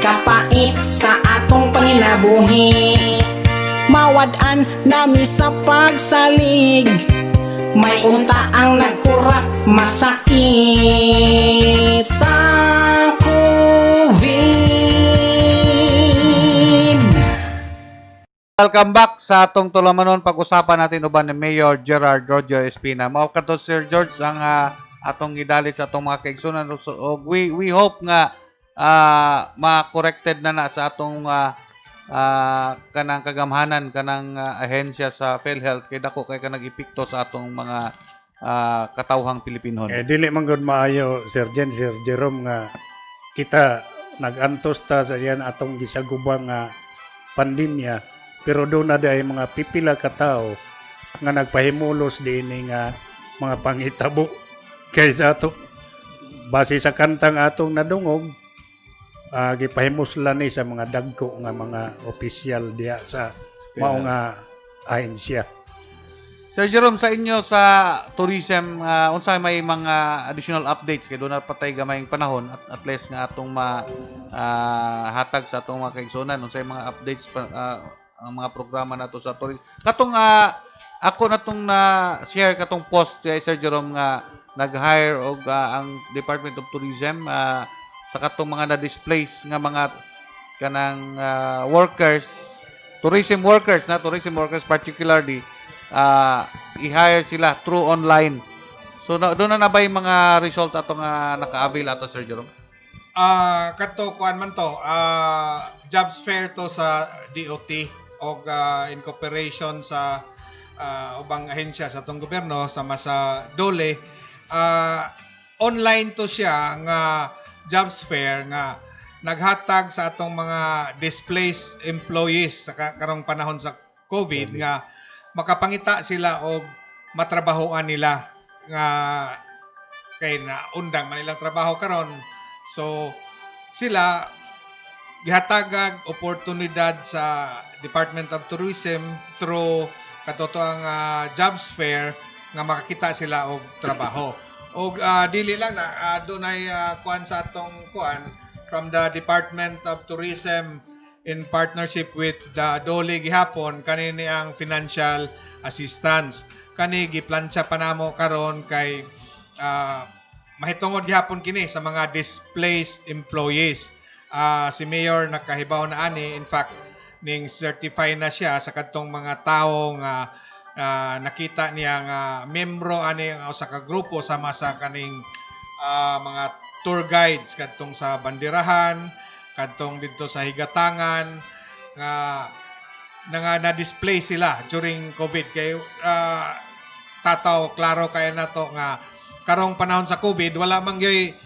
kapait sa atong panginabuhi. Mawad-an nami sa pagsalig, may unta ang nagkurak masakit sa COVID. Welcome back sa atong tulamanon. Pag-usapan natin uban ni Mayor Gerard Roger Espina. Mao kadto Sir George ang atong gidalit sa atong mga kaigsunan. So, we hope nga ma-corrected na sa atong kanang kagamhanan kanang ahensya sa PhilHealth kay dako kay kanang epekto sa atong mga katawhang Pilipinon. Dili man gud maayo Sir Jerome nga kita nagantos ta sa yan atong gisagubang nga pandemya, pero doon na day mga pipila ka tawo nga nagpahimulos diini nga mga panghitabo kaysa ato base sa kantang atong nadungog. Gipahimuslan ni sa mga dagko nga mga opisyal diya sa mao nga ahensya. Sir Jerome, sa inyo sa tourism, unsa may mga additional updates kay doon na patay gamayng panahon at least nga atong hatag sa atong mga kaigsunan, unsay mga updates ang mga programa nato sa tourism. Katong ako natong na share katong post kay Sir Jerome nga nag-hire og ang Department of Tourism sa katong mga na-displace nga mga kanang workers, tourism workers particularly, i-hire sila through online. So doon na ba yung mga result ato nga naka-avail ato Sir Jerome? Kato kuan man to, jobs fair to sa DOT og in cooperation sa ubang ahensya sa atong gobyerno sama sa DOLE. Online to siya nga jobs fair nga naghatag sa atong mga displaced employees sa karong panahon sa COVID nga makapangita sila og matrabahoan nila nga kay na undang man nilang trabaho karon. So sila gihatagag oportunidad sa Department of Tourism through katotoang jobs fair nga makakita sila og trabaho. Og dili lang na dunay kuan sa atong kuan from the Department of Tourism in partnership with the DOLE gihapon kanini ang financial assistance. Kani giplansya pa namo karon kay mahitungod gihapon kini sa mga displaced employees. Si Mayor nakahibaw na ani, in fact ning certify na siya sa kadtong mga tawo nga nakita niya nga membro ani usa ka grupo sama sa kaning mga tour guides kadtong sa banderahan, kadtong dito sa higatangan nga na-display sila during COVID kay tataw klaro kay nato nga karong panahon sa COVID wala man gyoy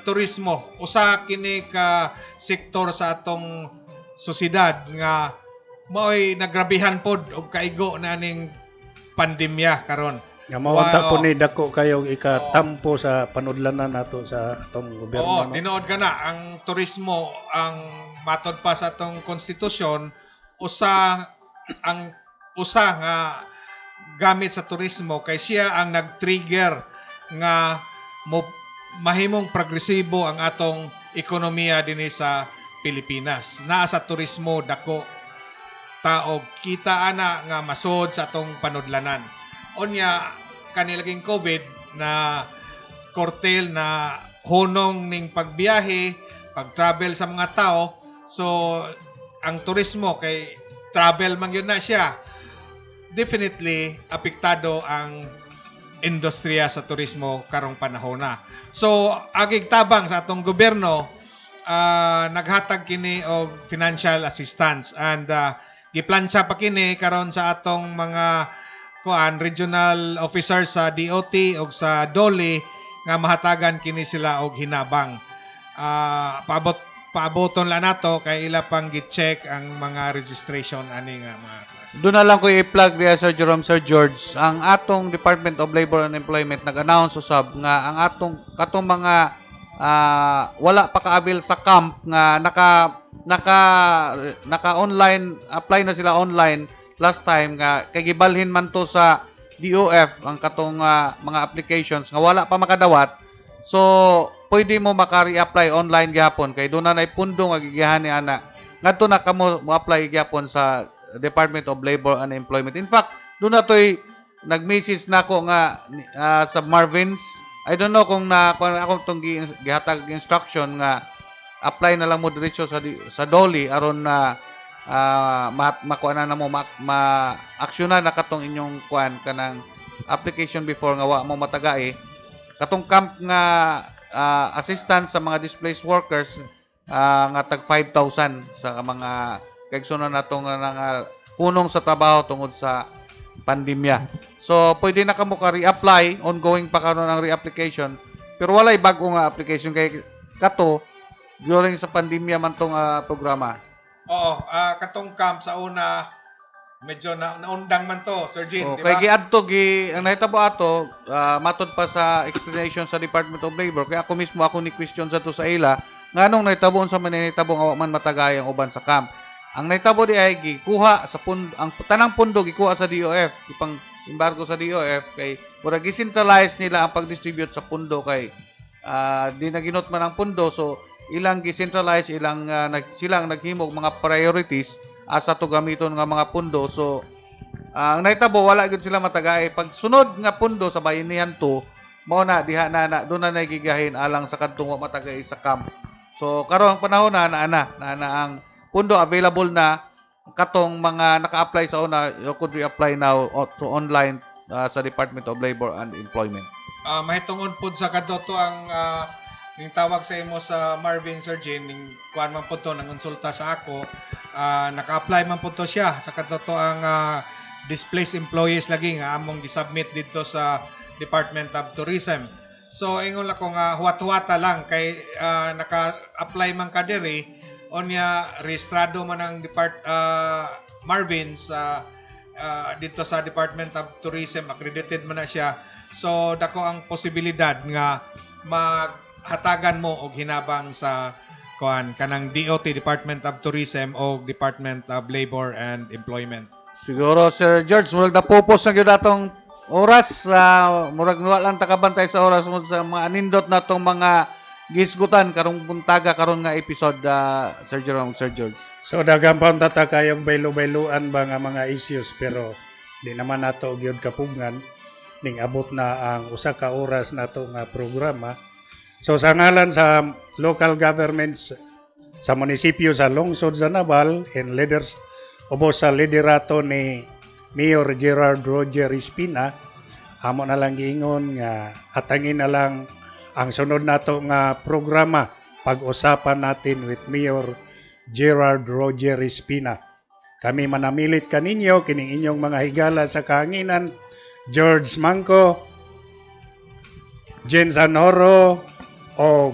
turismo, usa kini ka sektor sa atong sosyedad nga mao'y nagrabihan pod og kaigo na ning pandemya karon. Nga mawanta po ni dako kayo ikatampo sa panudlanan nato sa atong gobyerno. Oo, tinuod ka na ang turismo ang matod pa sa atong konstitusyon usa nga gamit sa turismo kay siya ang nag-trigger nga mahimong progresibo ang atong ekonomiya dinhi sa Pilipinas. Naa sa turismo dako taog kita ana nga masod sa atong panudlanan. Unya kanilaging COVID na kortel na hunong ning pagbiyahe, pag-travel sa mga tao. So ang turismo kay travel man yun na siya. Definitely apektado ang industriya sa turismo karong panahon na. So agig tabang sa atong gobyerno naghatag kini og financial assistance and giplansya pa kini karon sa atong mga regional officers sa DOT o sa DOLE nga mahatagan kini sila og hinabang. Paaboton lang nato kay ila pang gi-check ang mga registration ani nga mga Doon na lang ko i-plug diya Sir Jerome, Sir George, ang atong Department of Labor and Employment nag-announce usab nga ang katong mga wala pa kaabil sa camp nga naka online apply na sila online last time nga kay gibalhin man to sa DOF ang katong mga applications nga wala pa makadawat. So pwede mo maka-reapply online gyapon kay doon na nay pundo nga gigihan ni ana. Ngadto na kamo mo-apply gyapon sa Department of Labor and Employment. In fact, doon na to'y nag-message na ako nga sa Marvins. I don't know kung ako itong gihatag instruction nga apply na lang mo diretso sa DOLE aron na makuha na mo ma-actiona na katong inyong kanang application before nga wa mo matagai. Katong camp nga assistance sa mga displaced workers nga tag 5,000 sa mga kagsunan natong punong sa trabaho tungod sa pandemya. So, pwede na kamo ka reapply, ongoing pa karon ang reapplication, pero walay bago nga application kay kato during sa pandemya man tong programa. Oo, katong camp sa una medyo naundang man to, Sir Jean, di ba? Kay ang nahitabo ato, matod pa sa explanation sa Department of Labor, kaya ako mismo ako ni question sa to sa ila, nganong nahitabo sa manahitabo nga wa man matagay ang uban sa camp. Ang nahitabo di ay gikuha sa ang tanang pundo gikuha sa DOF, ipang embargo sa DOF kay mura gi-centralize nila ang pag-distribute sa pundo kay di na ginot man ang pundo, so ilang gi-centralize silang naghimog mga priorities asa to gamiton nga mga pundo. So ang nahitabo wala gyud sila matagay pag sunod nga pundo sa bayanihan to mao na diha na doon na nagigahin alang sa kadtong wa matagay sa camp. So karon ang panahon na ang pundo available na katong mga naka-apply sa una, you could reapply now to online sa Department of Labor and Employment. Mahitungod po sa kadto ang yung tawag sa imo sa Marvin, Sir Jean, yung kuan man po to nang konsulta sa ako, naka-apply man po to siya sa kadto ang displaced employees lagi nga among gi-submit dito sa Department of Tourism. So ingon lang ko nga huwat-huwata lang kay naka-apply man ka diri onya rehistrado man ang Marvin sa dito sa Department of Tourism, accredited man na siya. So dako ang posibilidad nga maghatagan mo og hinabang sa kanang DOT, Department of Tourism o Department of Labor and Employment. Siguro Sir George, murag napupos na gyud atong oras, murag wala lang takabantay sa oras mo sa mga anindot natong mga gisgutan karong buntaga karon nga episode, Sir Jerome, Sir George. So daghang pa tata kayong baylo-bayluan ba nga mga issues pero di naman nato gyud kapugngan ning abot na ang usa ka oras nato nga programa. So sa ngalan sa local governments sa munisipyo sa lungsod sa Naval and leaders sa liderato ni Mayor Gerard Roger Espina, amo na lang giingon nga atangin na lang ang sunod nato nga programa, pag-usapan natin with Mayor Gerard Roger Espina. Kami manamilit kaninyo, kining inyong mga higala sa kahanginan, George Manco, Jen Sanhoro, o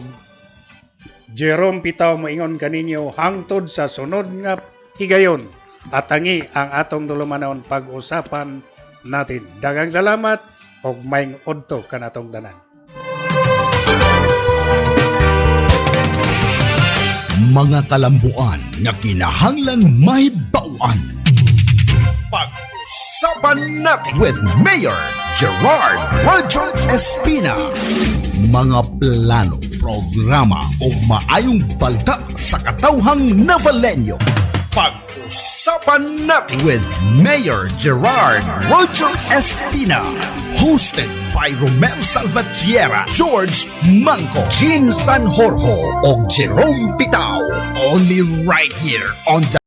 Jerome Pitaw moingon kaninyo hangtod sa sunod nga higayon. Atangi ang atong dulumanon pag-usapan natin. Daghang salamat og maayong udto kanatong tanan. Mga kalambuan nga kinahanglan mahibawan. Pag-usapan Pag-usapan natin with Mayor Gerard Roger Espina. Mga plano, programa o maayong balda sa katawhang Navalenyo. Pag-usapan natin with Mayor Gerard Roger Espina. Hosted by Romel Salvatierra, George Manco, Jean Sanjorjo, o Jerome Pitao. Only right here on the